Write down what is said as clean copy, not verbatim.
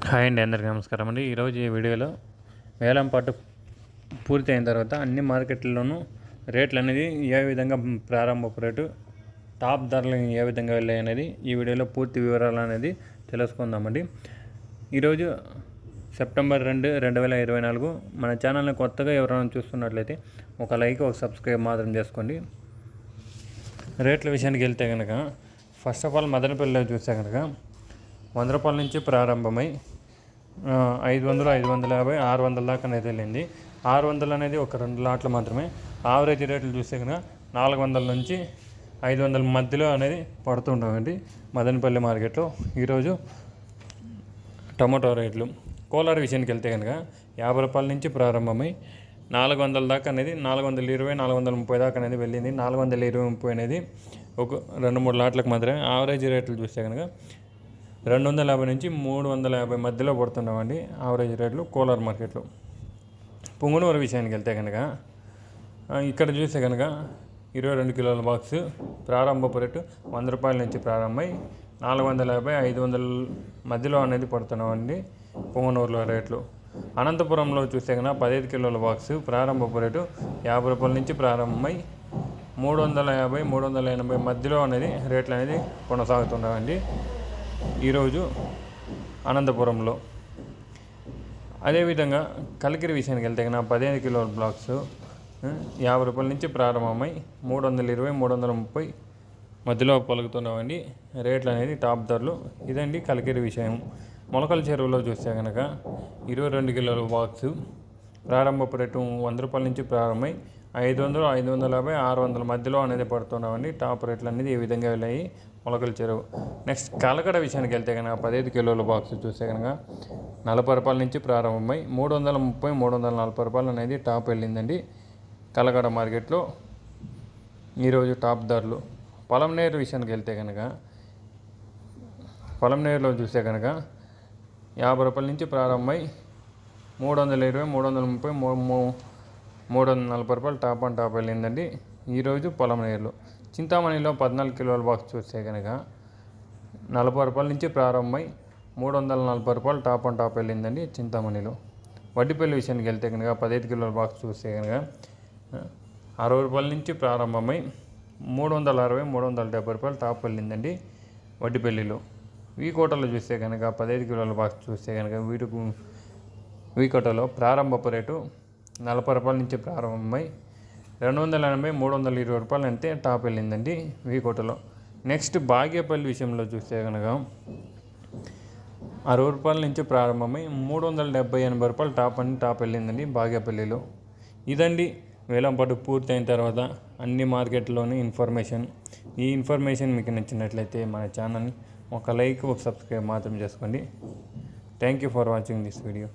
Hi అండి, అందరికీ నమస్కారం అండి. ఈరోజు ఈ వీడియోలో వేలం పాటు పూర్తి అయిన తర్వాత అన్ని మార్కెట్లలోనూ రేట్లు అనేది ఏ విధంగా ప్రారంభపు రేటు, టాప్ ధరలు ఏ విధంగా వెళ్ళాయి అనేది ఈ వీడియోలో పూర్తి వివరాలు అనేది తెలుసుకుందామండి. ఈరోజు సెప్టెంబర్ 2, 2024. మన ఛానల్ని కొత్తగా ఎవరైనా చూస్తున్నట్లయితే ఒక లైక్, ఒక సబ్స్క్రైబ్ మాత్రం చేసుకోండి. రేట్ల విషయానికి వెళ్తే కనుక ఫస్ట్ ఆఫ్ ఆల్ మదనపల్లిలో చూస్తే కనుక 100 రూపాయల నుంచి ప్రారంభమై 500, 550, 600 దాకా అనేది వెళ్ళింది. 600 అనేది ఒక 2 లాట్లు మాత్రమే. ఆవరేజ్ రేట్లు చూస్తే కనుక 400 నుంచి 500 మధ్యలో అనేది పడుతుంటామండి మదనపల్లి మార్కెట్లో. ఈరోజు టమాటో రేట్లు కోలార్ విషయానికి వెళ్తే కనుక 50 రూపాయల నుంచి ప్రారంభమై 400 దాకా అనేది 420, 430 దాకా అనేది వెళ్ళింది. 420 అనేది ఒక 2-3 లాట్లకు మాత్రమే. ఆవరేజ్ రేట్లు చూస్తే కనుక 250 నుంచి 350 మధ్యలో పడుతున్నామండి ఆవరేజ్ రేట్లు కోలార్ మార్కెట్లో. పుంగనూరు విషయానికి వెళ్తే కనుక ఇక్కడ చూస్తే కనుక 22 కిలోల బాక్స్ ప్రారంభపు రేటు 100 రూపాయల నుంచి ప్రారంభమై 450, 500 మధ్యలో అనేది పడుతున్నామండి పుంగనూరులో రేట్లు. అనంతపురంలో చూస్తే కనుక 15 కిలోల బాక్స్ ప్రారంభపు రేటు 50 రూపాయల నుంచి ప్రారంభమై 350, 380 మధ్యలో అనేది రేట్లు అనేది కొనసాగుతున్నాయండి ఈరోజు అనంతపురంలో. అదేవిధంగా కలికిరి విషయానికి వెళ్తే కనుక 15 కిలోల బ్లాక్స్ 50 రూపాయల నుంచి ప్రారంభమై 320, 330 మధ్యలో పలుకుతున్నామండి రేట్లు అనేది టాప్ ధరలు. ఇదండి కలికిరి విషయం. మొలకల చెరువులో చూస్తే కనుక 22 కిలోల బాక్సు ప్రారంభపు రేటు 100 రూపాయల నుంచి ప్రారంభమై 500, 550, 600 మధ్యలో అనేది పడుతున్నామండి. టాప్ రేట్లు అనేది ఈ విధంగా వెళ్ళాయి మొలకల చెరువు. నెక్స్ట్ కలకడ విషయానికి వెళ్తే కనుక 15 కిలోల బాక్స్ చూస్తే కనుక 40 రూపాయల నుంచి ప్రారంభమై 330, 340 రూపాయలు అనేది టాప్ వెళ్ళిందండి కలకడ మార్కెట్లో ఈరోజు టాప్ ధరలు. పొలంనేరు విషయానికి వెళ్తే కనుక పొలంనేరులో చూస్తే కనుక 50 రూపాయల నుంచి ప్రారంభమై 320, 330, 340 రూపాయలు టాప్ అండ్ టాప్ వెళ్ళిందండి ఈరోజు పొలంనేరులో. చింతామణిలో 14 కిలోల బాక్స్ చూస్తే కనుక 40 రూపాయల నుంచి ప్రారంభమై 340 రూపాయలు టాప్ అండ్ టాప్ వెళ్ళిందండి చింతామణిలో. వడ్డిపల్లి విషయానికి వెళ్తే కనుక 15 కిలోల బాక్స్ చూస్తే కనుక 60 రూపాయల నుంచి ప్రారంభమై 360, 370 రూపాయలు టాప్ వెళ్ళిందండి వడ్డిపల్లిలో. వీకోటలో చూస్తే కనుక 15 కిలోల బాక్స్ చూస్తే కనుక వీకోటలో ప్రారంభపు రేటు 40 రూపాయల నుంచి ప్రారంభమై 280, 320 రూపాయలు అంతే టాప్ వెళ్ళిందండి వీకోటలో. నెక్స్ట్ బాగేపల్లి విషయంలో చూస్తే కనుక 60 రూపాయల నుంచి ప్రారంభమై 370, 80 రూపాయలు టాప్ వెళ్ళిందండి బాగేపల్లిలో. ఇదండి వేలం పాటు పూర్తి అయిన తర్వాత అన్ని మార్కెట్లోని ఇన్ఫర్మేషన్. ఈ ఇన్ఫర్మేషన్ మీకు నచ్చినట్లయితే మన ఛానల్ని ఒక లైక్, ఒక సబ్స్క్రైబ్ మాత్రం చేసుకోండి. Thank you for watching this video.